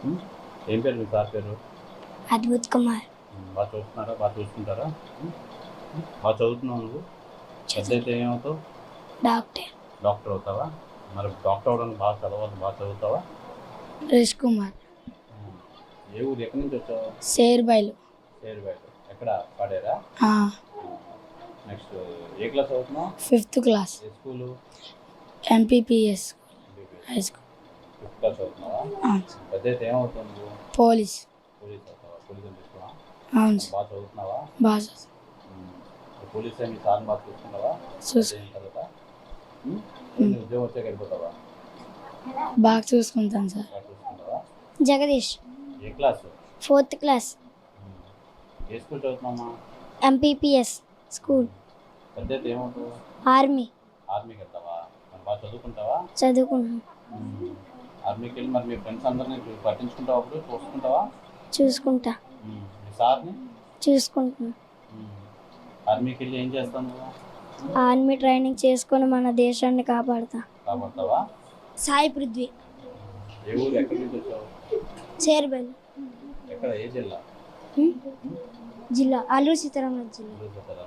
ఉమ్, ఏం పేరు మీ సార్ పేరు? అద్భుత్ కుమార్. బాగా చూస్తున్నారా? బాగా చూసుకుంటారా? బాగా చదువుతున్నావు నువ్వు? పెద్ద అయితే ఏమవుతావు? డాక్టర్. డాక్టర్ అవుతావా? మరి డాక్టర్ అవడానికి బాగా చదవాలి, బాగా చదువుతావా? రిష్ కుమార్. ఉమ్, ఏ ఊరు, ఎక్కడి నుంచి వచ్చావు? షేర్బైలు. బయట ఎక్కడ పాడారా? నెక్స్ట్ ఏ క్లాస్ చదువుతున్నావు? 5th class. ఏ school? MPPS high school. 5th class చదువుతున్నావా? పెద్ద అయితే ఏమవుతావు నువ్వు? పోలీస్. పోలీస్ అవుతావా? పోలీస్ అని చెప్తున్నా. అవును సార్. బాగా చదువుతున్నావా? బాగా పోలీస్ మీ సార్ని బాగా చూసుకుంటావా? చూసుకుంటాను. తర్వాత ఉద్యోగం వచ్చాక వెళ్ళిపోతావా? బాగా చూసుకుంటాను సార్. బాగా చూసుకుంటావా? జగదీష్. ఏ క్లాస్? 4th class. ఏ స్కూల్ చదువుతున్నామా? MPPS school. పెద్ద అయితే ఏమవుతావు? ఆర్మీ. ఆర్మీకి వెళ్తావా? మరి బాగా చదువుకుంటావా? చదువుకుంటాను. ఆర్మీకి వెళ్ళి మరి మీ ఫ్రెండ్స్ అందరినీ పట్టించుకుంటావా? అప్పుడు చూసుకుంటావా? చూసుకుంటా. మీ సార్ని చూసుకుంటున్నాను. ఆర్మీకి వెళ్ళి ఏం చేస్తాను నువ్వు? ఆర్మీ ట్రైనింగ్ చేసుకొని మన దేశాన్ని కాపాడుతా. కాపాడతావా? సాయి పృథ్వీ. ఏ ఊరు, ఎక్కడి నుంచి వచ్చావు? షేర్బైలు ఎక్కడ, ఏ జిల్లా? జిల్లా అల్లూరు సీతారామరాజు జిల్లా.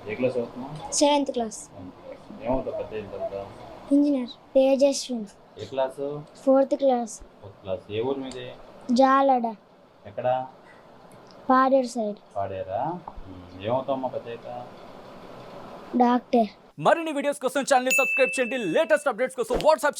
ఏ క్లాస్ చదువుతున్నావు? 7th class. ఏమవుతావు పెద్ద అయిన తర్వాత? ఇంజనీర్ తేజస్విన్. ఏ class? 4th class. 4th class. ఏ ఊరు మీది? జాలడ. ఎక్కడ? పాడేరు సైడ్. పాడారా? ఏమవుతావమ్మా పెద్ద అయితే? డాక్టర్. మరిన్ని వీడియోస్ కోసం ఛానల్ ని సబ్స్క్రైబ్ చేయండి. లేటెస్ట్ అప్డేట్స్ కోసం వాట్సాప్